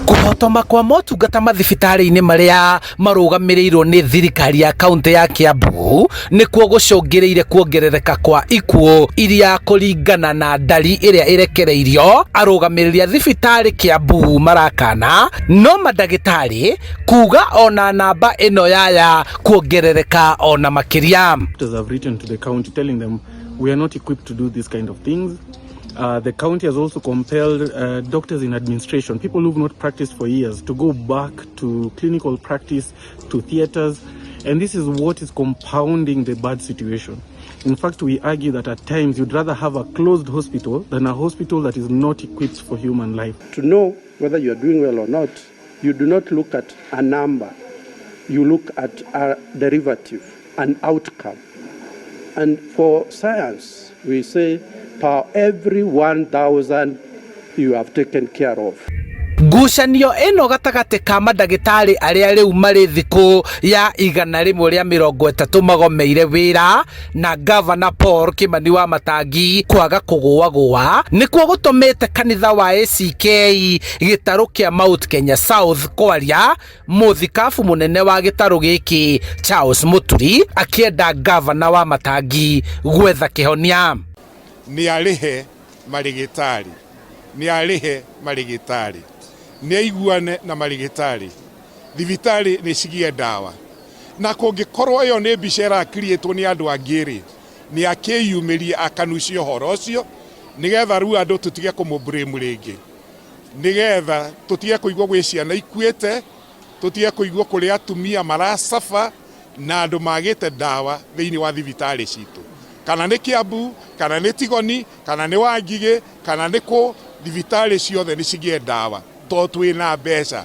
Kũhotoma kwa motungata mathibitarĩ-inĩ marĩa marũgamĩrĩirwo nĩ thirikari ya kaunti ya Kiambu nĩkuo gũcũngĩrĩire kuongerereka kwa ikuũ iria kũringana na ndari ĩrĩa ĩrekereirio arũgamĩrĩri a thibitarĩ Kiambu marakana, no mandagĩtarĩ kuga ona namba ĩno yaya kuongerereka ona makĩria. Doctors have written to the county telling them we are not equipped to do this kind of things. The county has also compelled doctors in administration, people who have not practiced for years, to go back to clinical practice, to theaters, and this is what is compounding the bad situation. In fact, we argue that at times you'd rather have a closed hospital than a hospital that is not equipped for human life. To know whether you are doing well or not, you do not look at a number, you look at a derivative, an outcome. And for science, we say per every 1,000 you have taken care of. Ngucanio ĩno gatagatĩ ka mandagĩtarĩ arĩa rĩu marĩ thikũ ya 130 magomeire wĩra na Governor Paul Kimani wa Matangi kwaga kũgũagũa nĩkuo gũtũmĩte kanitha wa ACK gĩtarũ kĩa Mount Kenya South kwaria mũthikabu mũnene wa gĩtarũ gĩkĩ Charles Muturi akĩenda Governor wa Matangi gwetha kĩhonia. Nĩarĩhe marigitari nĩaiguane na marigitari thibitari nĩcigie ndawa na kũngĩkorwo ĩyo nĩ mbica ĩrakiriĩtwo nĩ andũ angĩ nĩakĩyumĩrie akanucia ũhoro ũcio nĩgetha rĩu andũ tũtige kũmũblame rĩngĩ, nĩgetha tũtige kũigua gwĩ ciana ikuĩte, tũtige kũigua kũrĩ atumia maracafa na andũ magĩte ndawa thĩinĩ wa thibitarĩ citũ, kana nĩ Kiambu, kana nĩ Tigoni, kana nĩ Wangigĩ, kana nĩ kũ thibitarĩ ciothe nĩcigie ndawa to twĩna mbeca.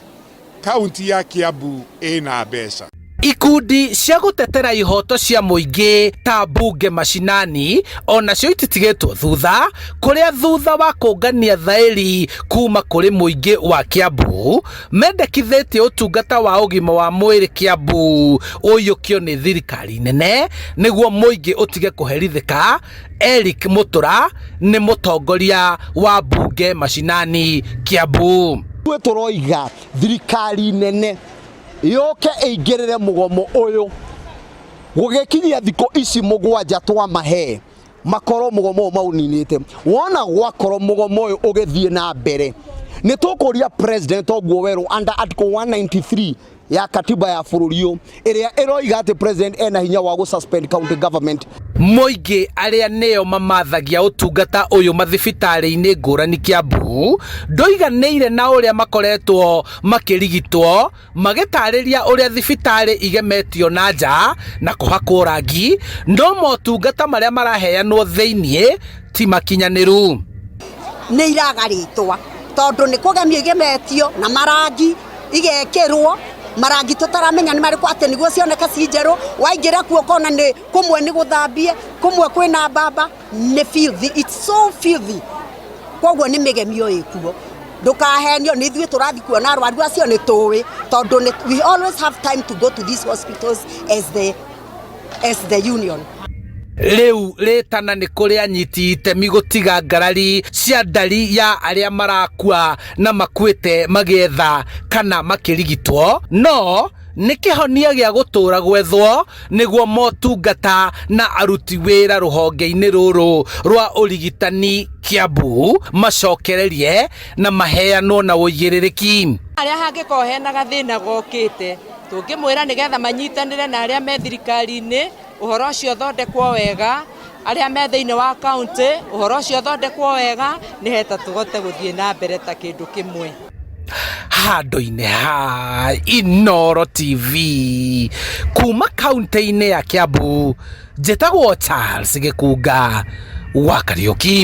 Kaunti ya Kiambu ĩna mbeca. Ikundi cia gũtetera ihoto cia mũingĩ ta mbunge mashinani onacio ititigĩtwo thutha, kũrĩa thutha wa kũngania thaĩri kuma kũrĩ mũingĩ wa Kiambu mendekithĩtie ũtungata wa ũgima wa mwĩrĩ Kiambu ũiyũkio nĩ thirikari nene nĩguo mũingĩ ũtige kũherithĩka. Eric Mutura nĩ mũtongoria wa mbunge mashinani Kiambu. Tũroiga thirikari nene yoke ĩingĩrĩre mũgomo ũyũ gũgĩkinyia thikũ ici mũgwanja twamahe makorwo mũgomo mauninĩte. Wona gwakorwo mũgomo ũyũ ũgĩthiĩ na mbere nĩ tũkũria president oguo werũ under article 193 ya katiba ya bũrũri ĩrĩa ĩroiga atĩ president ena hinya wa gũsuspend county government. Mũingĩ arĩa nĩo mamathagia ũtungata ũyũ mathibitarĩ-inĩ ngũrani Kiambu ndoiganĩire na ũrĩa makoretwo makĩrigitwo, magĩtarĩria ũrĩa thibitarĩ igemetio na nja na kũhakwo rangi, no motungata marĩa maraheanwo thĩinĩ ti makinyanĩru. Nĩ iragarĩtwa tondũ nĩ kũgemio igemetio na marangi igekĩrwo marangi tutaramenya nĩ marĩkũ atĩ nĩguo cioneka ci njerũ, waingĩra kuo kona nĩ kumwe nĩ gũthambie, kumwe kwĩna mbamba, nĩ filthy, it's so filthy. Koguo nĩ mĩgemio ĩkuo, ndũkahenio nĩ ithuĩ tũrathi kuona arwaru acio nĩ tũĩ tondũ we always have time to go to these hospitals as the union. Rĩu rĩtana nĩ kũrĩ anyiti itemi gũtiga ngarari cia ndari ya arĩa marakua na makuĩte magĩetha kana makĩrigitwo, no nĩ kĩhonia gĩa gũtũra gwethwo nĩguo motungata na aruti wĩra rũhonge-inĩ rũrũ rwa ũrigitani Kiambu macokererie na maheanwo na ũigĩrĩrĩki. Arĩa hangĩkorwo hena gathĩna gokĩte tũngĩmwĩra nĩgetha manyitanĩre na arĩa me thirikari-inĩ ũhoro ũcio thondekwo wega, arĩa me thĩinĩ wa kaunti ũhoro ũcio thondekwo wega, nĩheta tũgote gũthiĩ na mbere ta kĩndũ kĩmwe. Handũ-inĩ ha Inooro TV kuma kaunti-inĩ ya Kiambu, njĩtagwo Charles Gĩkunga wa Kariũki.